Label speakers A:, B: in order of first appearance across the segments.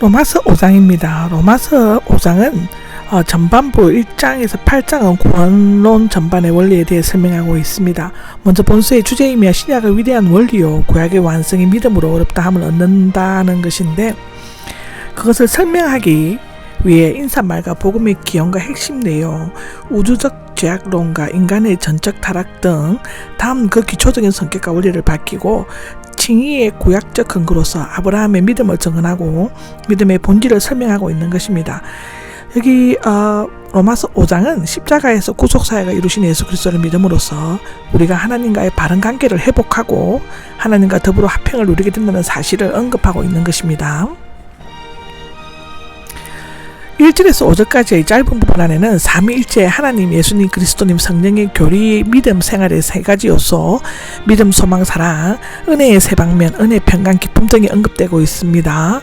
A: 로마서 5장입니다. 로마서 5장은 전반부 1장에서 8장은 구원론 전반의 원리에 대해 설명하고 있습니다. 먼저 본서의 주제이며 신약의 위대한 원리요 구약의 완성이 믿음으로 어렵다 함을 얻는다는 것인데, 그것을 설명하기 위해 인사말과 복음의 기원과 핵심 내용, 우주적 죄악론과 인간의 전적 타락 등 다음 그 기초적인 성격과 원리를 밝히고 칭의의 구약적 근거로서 아브라함의 믿음을 증언하고 믿음의 본질을 설명하고 있는 것입니다. 여기 로마서 5장은 십자가에서 구속사역을 이루신 예수 그리스도를 믿음으로써 우리가 하나님과의 바른 관계를 회복하고 하나님과 더불어 화평을 누리게 된다는 사실을 언급하고 있는 것입니다. 1절에서 5절까지의 짧은 부분 안에는 삼위일체 하나님, 예수님, 그리스도님, 성령의 교리, 믿음, 생활의 세 가지 요소, 믿음, 소망, 사랑, 은혜의 세 방면, 은혜, 평강, 기쁨 등이 언급되고 있습니다.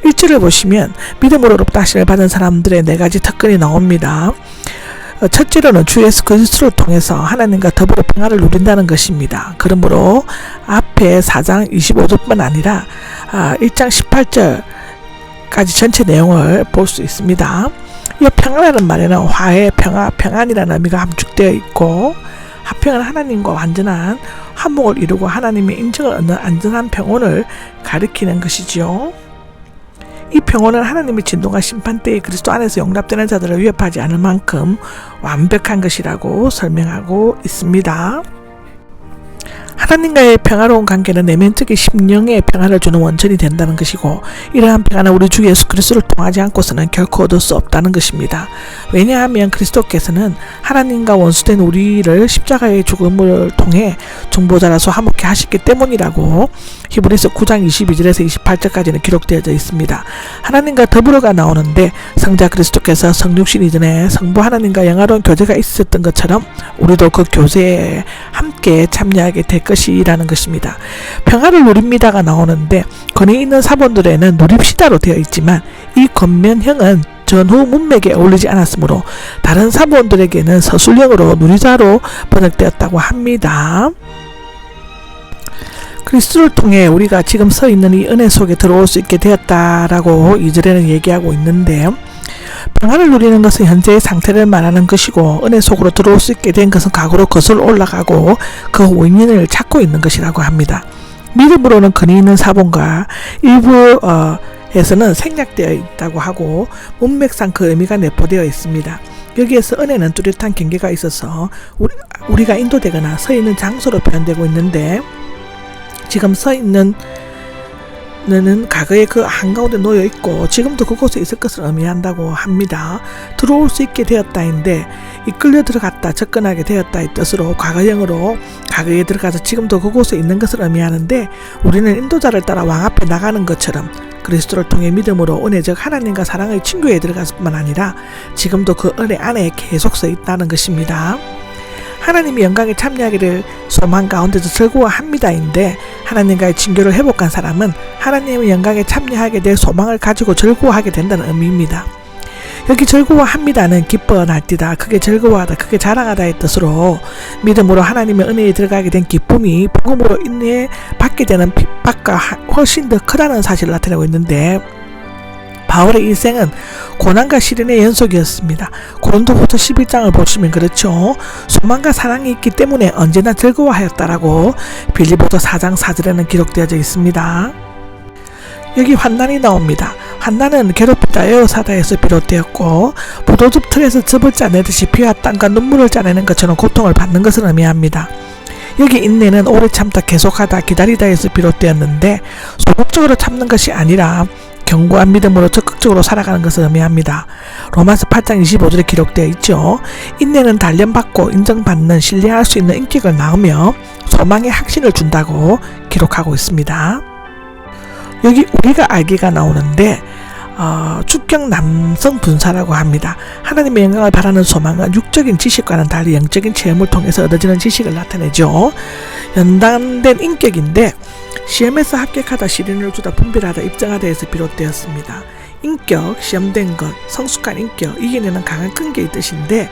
A: 1절을 보시면 믿음으로 어렵다 하심을 받은 사람들의 네 가지 특권이 나옵니다. 첫째로는 주 예수 그리스도를 통해서 하나님과 더불어 평화를 누린다는 것입니다. 그러므로 앞에 4장 25절뿐만 아니라 1장 18절 까지 전체 내용을 볼 수 있습니다. 이 평화라는 말에는 화해, 평화, 평안이라는 의미가 함축되어 있고, 화평은 하나님과 완전한 화목을 이루고 하나님의 인정을 얻는 안전한 평온을 가리키는 것이지요. 이 평온은 하나님의 진동과 심판 때에 그리스도 안에서 용납되는 자들을 위협하지 않을 만큼 완벽한 것이라고 설명하고 있습니다. 하나님과의 평화로운 관계는 내면적인 심령의 평화를 주는 원천이 된다는 것이고, 이러한 평화는 우리 주 예수 그리스도를 통하지 않고서는 결코 얻을 수 없다는 것입니다. 왜냐하면 그리스도께서는 하나님과 원수된 우리를 십자가의 죽음을 통해 중보자로서 화목케 하셨기 때문이라고 히브리서 9장 22절에서 28절까지는 기록되어져 있습니다. 하나님과 더불어가 나오는데, 성자 그리스도께서 성육신 이전에 성부 하나님과 영화로운 교제가 있었던 것처럼 우리도 그 교제에 함께 참여하게 될 것이라는 것입니다. 평화를 누립니다가 나오는데, 권위 있는 사본들에는 누립시다로 되어 있지만 이 권면형은 전후 문맥에 어울리지 않았으므로 다른 사본들에게는 서술형으로 누리자로 번역되었다고 합니다. 그리스도를 통해 우리가 지금 서 있는 이 은혜 속에 들어올 수 있게 되었다라고 2절에는 얘기하고 있는데, 평화를 누리는 것은 현재의 상태를 말하는 것이고, 은혜 속으로 들어올 수 있게 된 것은 과거로 거슬러 올라가고 그 원인을 찾고 있는 것이라고 합니다. 믿음으로는 근위 있는 사본과 일부 에서는 생략되어 있다고 하고, 문맥상 그 의미가 내포되어 있습니다. 여기에서 은혜는 뚜렷한 경계가 있어서 우리가 인도되거나 서 있는 장소로 표현되고 있는데, 지금 서 있는 는 과거에 그 한가운데 놓여 있고 지금도 그곳에 있을 것을 의미한다고 합니다. 들어올 수 있게 되었다인데, 이끌려 들어갔다, 접근하게 되었다의 뜻으로 과거형으로 과거에 들어가서 지금도 그곳에 있는 것을 의미하는데, 우리는 인도자를 따라 왕 앞에 나가는 것처럼 그리스도를 통해 믿음으로 은혜적 하나님과 사랑의 친교에 들어갔을 뿐만 아니라 지금도 그 은혜 안에 계속 서 있다는 것입니다. 하나님의 영광에 참여하기를 소망 가운데서 즐거워합니다인데, 하나님과의 친교를 회복한 사람은 하나님의 영광에 참여하게 될 소망을 가지고 즐거워하게 된다는 의미입니다. 여기 즐거워합니다는 기뻐 날뛰다, 크게 즐거워하다, 크게 자랑하다의 뜻으로 믿음으로 하나님의 은혜에 들어가게 된 기쁨이 복음으로 인해 받게 되는 핍박과 훨씬 더 크다는 사실을 나타내고 있는데, 바울의 일생은 고난과 시련의 연속이었습니다. 고린도후서 11장을 보시면 그렇죠. 소망과 사랑이 있기 때문에 언제나 즐거워하였다라고 빌립보서 4장 4절에는 기록되어져 있습니다. 여기 환난이 나옵니다. 환난은 괴롭히다, 에워싸다에서 비롯되었고, 포도즙 틀에서 즙을 짜내듯이 피와 땀과 눈물을 짜내는 것처럼 고통을 받는 것을 의미합니다. 여기 인내는 오래 참다, 계속하다, 기다리다에서 비롯되었는데, 소극적으로 참는 것이 아니라 견고한 믿음으로 적극적으로 살아가는 것을 의미합니다. 로마서 8장 25절에 기록되어 있죠. 인내는 단련받고 인정받는, 신뢰할 수 있는 인격을 낳으며 소망의 확신을 준다고 기록하고 있습니다. 여기 우리가 알기가 나오는데, 주격 남성 분사라고 합니다. 하나님의 영광을 바라는 소망은 육적인 지식과는 달리 영적인 체험을 통해서 얻어지는 지식을 나타내죠. 연단된 인격인데, 시험에서 합격하다, 시련을 주다, 분별하다, 입증하다에서 비롯되었습니다. 인격, 시험된 것, 성숙한 인격, 이겨내는 강한 끈기의 뜻인데,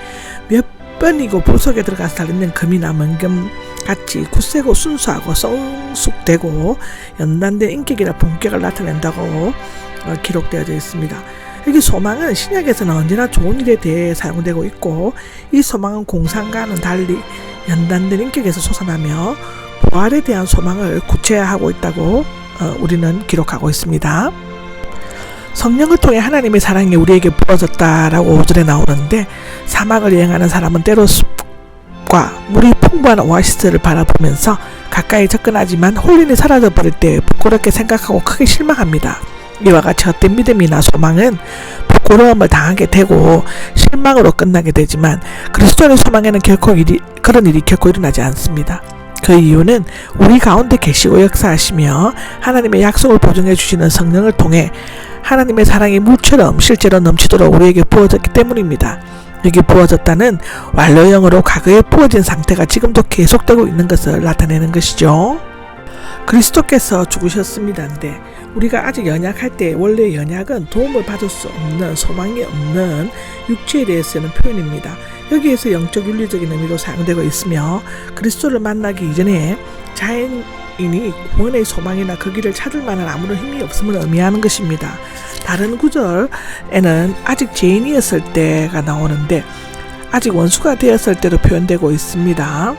A: 몇 번이고 불 속에 들어가서 달리는 금이나 멍금 같이 굳세고 순수하고 성숙되고 연단된 인격이나 본격을 나타낸다고 기록되어져 있습니다. 여기 소망은 신약에서는 언제나 좋은 일에 대해 사용되고 있고, 이 소망은 공상과는 달리 연단된 인격에서 솟아나며 부활에 대한 소망을 구체화하고 있다고 우리는 기록하고 있습니다. 성령을 통해 하나님의 사랑이 우리에게 부어졌다라고 5절에 나오는데, 사막을 여행하는 사람은 때로 숲과 물이 풍부한 오아시스를 바라보면서 가까이 접근하지만 혼란이 사라져버릴 때 부끄럽게 생각하고 크게 실망합니다. 이와 같이 헛된 믿음이나 소망은 부끄러움을 당하게 되고 실망으로 끝나게 되지만, 그리스도의 소망에는 결코 그런 일이 결코 일어나지 않습니다. 그 이유는 우리 가운데 계시고 역사하시며 하나님의 약속을 보증해 주시는 성령을 통해 하나님의 사랑이 물처럼 실제로 넘치도록 우리에게 부어졌기 때문입니다. 여기 부어졌다는 완료형으로 과거에 부어진 상태가 지금도 계속되고 있는 것을 나타내는 것이죠. 그리스도께서 죽으셨습니다인데, 우리가 아직 연약할 때 원래 연약은 도움을 받을 수 없는, 소망이 없는 육체에 대해서는 표현입니다. 여기에서 영적 윤리적인 의미로 사용되고 있으며, 그리스도를 만나기 이전에 자연인이 구원의 소망이나 그 길을 찾을 만한 아무런 힘이 없음을 의미하는 것입니다. 다른 구절에는 아직 죄인이었을 때가 나오는데, 아직 원수가 되었을 때로 표현되고 있습니다.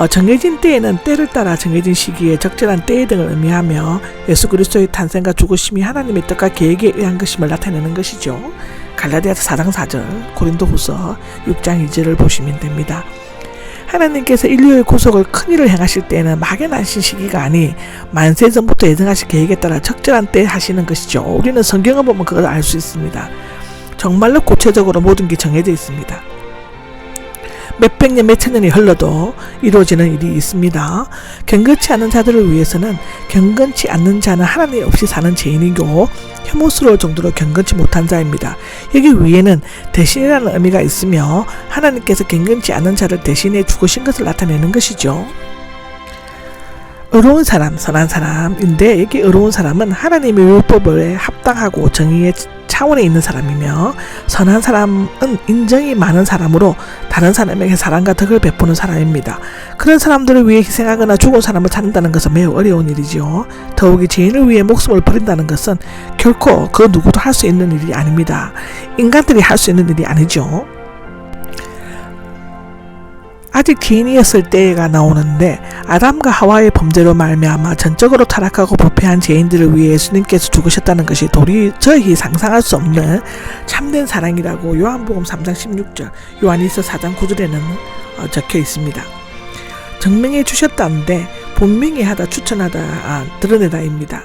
A: 정해진 때에는 때를 따라 정해진 시기에 적절한 때에 등을 의미하며, 예수 그리스도의 탄생과 죽으심이 하나님의 뜻과 계획에 의한 것임을 나타내는 것이죠. 갈라디아서 4장 4절, 고린도후서 6장 2절을 보시면 됩니다. 하나님께서 인류의 구속을 큰일을 행하실 때에는 막연하신 시기가 아니 만세 전부터 예정하신 계획에 따라 적절한 때에 하시는 것이죠. 우리는 성경을 보면 그걸 알 수 있습니다. 정말로 구체적으로 모든 게 정해져 있습니다. 몇백 년, 몇천 년이 흘러도 이루어지는 일이 있습니다. 경건치 않은 자들을 위해서는, 경건치 않는 자는 하나님 없이 사는 죄인이고 혐오스러울 정도로 경건치 못한 자입니다. 여기 위에는 대신이라는 의미가 있으며, 하나님께서 경건치 않은 자를 대신해 죽으신 것을 나타내는 것이죠. 의로운 사람, 선한 사람인데, 여기 의로운 사람은 하나님의 율법에 합당하고 정의의 차원에 있는 사람이며, 선한 사람은 인정이 많은 사람으로 다른 사람에게 사랑과 덕을 베푸는 사람입니다. 그런 사람들을 위해 희생하거나 죽은 사람을 찾는다는 것은 매우 어려운 일이죠. 더욱이 죄인을 위해 목숨을 버린다는 것은 결코 그 누구도 할 수 있는 일이 아닙니다. 인간들이 할 수 있는 일이 아니죠. 아직 죄인이었을 때가 나오는데, 아담과 하와의 범죄로 말미암아 전적으로 타락하고 부패한 죄인들을 위해 예수님께서 죽으셨다는 것이 도저히 상상할 수 없는 참된 사랑이라고 요한복음 3장 16절, 요한일서 4장 9절에는 적혀 있습니다. 증명해 주셨다는데 분명히 하다, 추천하다, 드러내다입니다.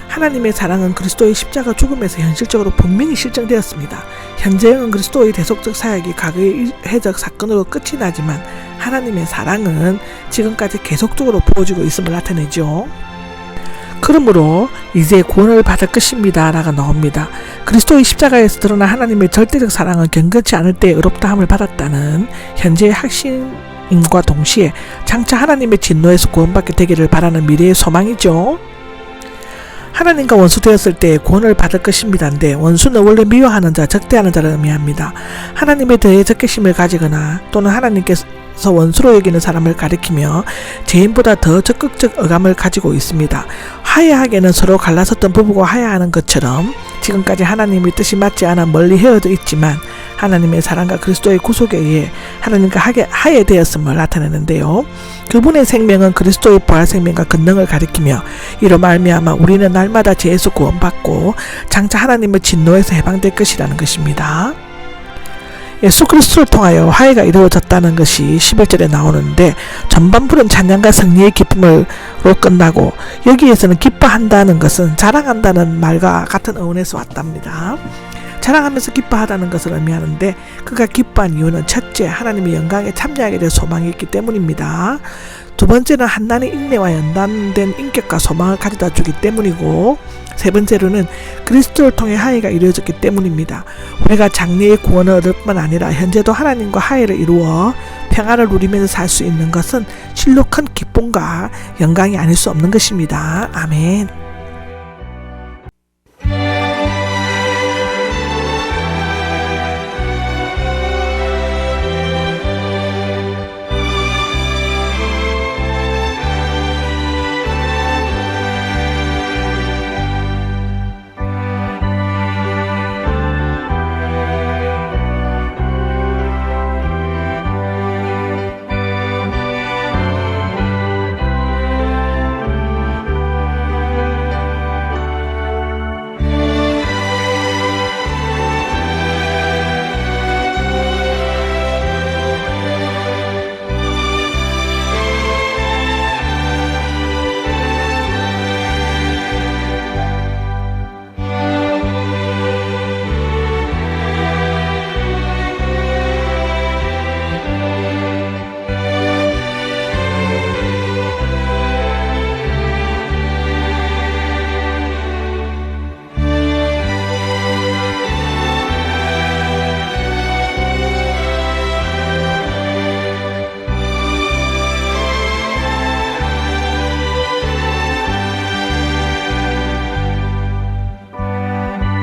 A: 하나님의 사랑은 그리스도의 십자가 죽음에서 현실적으로 분명히 실정되었습니다. 현재는 그리스도의 대속적 사역이 과거의 일회적 사건으로 끝이 나지만, 하나님의 사랑은 지금까지 계속적으로 부어지고 있음을 나타내죠. 그러므로 이제 구원을 받을 것입니다 라가 나옵니다. 그리스도의 십자가에서 드러난 하나님의 절대적 사랑은 경건치 않을 때 의롭다함을 받았다는 현재의 확신임과 동시에 장차 하나님의 진노에서 구원받게 되기를 바라는 미래의 소망이죠. 하나님과 원수 되었을 때 구원을 받을 것입니다인데, 원수는 원래 미워하는 자, 적대하는 자를 의미합니다. 하나님에 대해 적개심을 가지거나 또는 하나님께서 원수로 여기는 사람을 가리키며 죄인보다 더 적극적 의감을 가지고 있습니다. 화해하게는 서로 갈라섰던 부부가 화해하는 것처럼 지금까지 하나님의 뜻이 맞지 않아 멀리 헤어져 있지만, 하나님의 사랑과 그리스도의 구속에 의해 하나님과 화해되었음을 나타내는데요. 그분의 생명은 그리스도의 부활 생명과 권능을 가리키며, 이로 말미암아 우리는 날마다 죄에서 구원받고 장차 하나님의 진노에서 해방될 것이라는 것입니다. 예수 그리스도를 통하여 화해가 이루어졌다는 것이 11절에 나오는데, 전반부는 찬양과 승리의 기쁨으로 끝나고, 여기에서는 기뻐한다는 것은 자랑한다는 말과 같은 어원에서 왔답니다. 자랑하면서 기뻐하다는 것을 의미하는데, 그가 기뻐한 이유는 첫째, 하나님의 영광에 참여하게 될 소망이 있기 때문입니다. 두 번째는 한낱의 인내와 연단된 인격과 소망을 가져다 주기 때문이고, 세 번째로는 그리스도를 통해 화해가 이루어졌기 때문입니다. 우리가 장래의 구원을 얻을 뿐만 아니라 현재도 하나님과 화해를 이루어 평화를 누리면서 살 수 있는 것은 실로 큰 기쁨과 영광이 아닐 수 없는 것입니다. 아멘.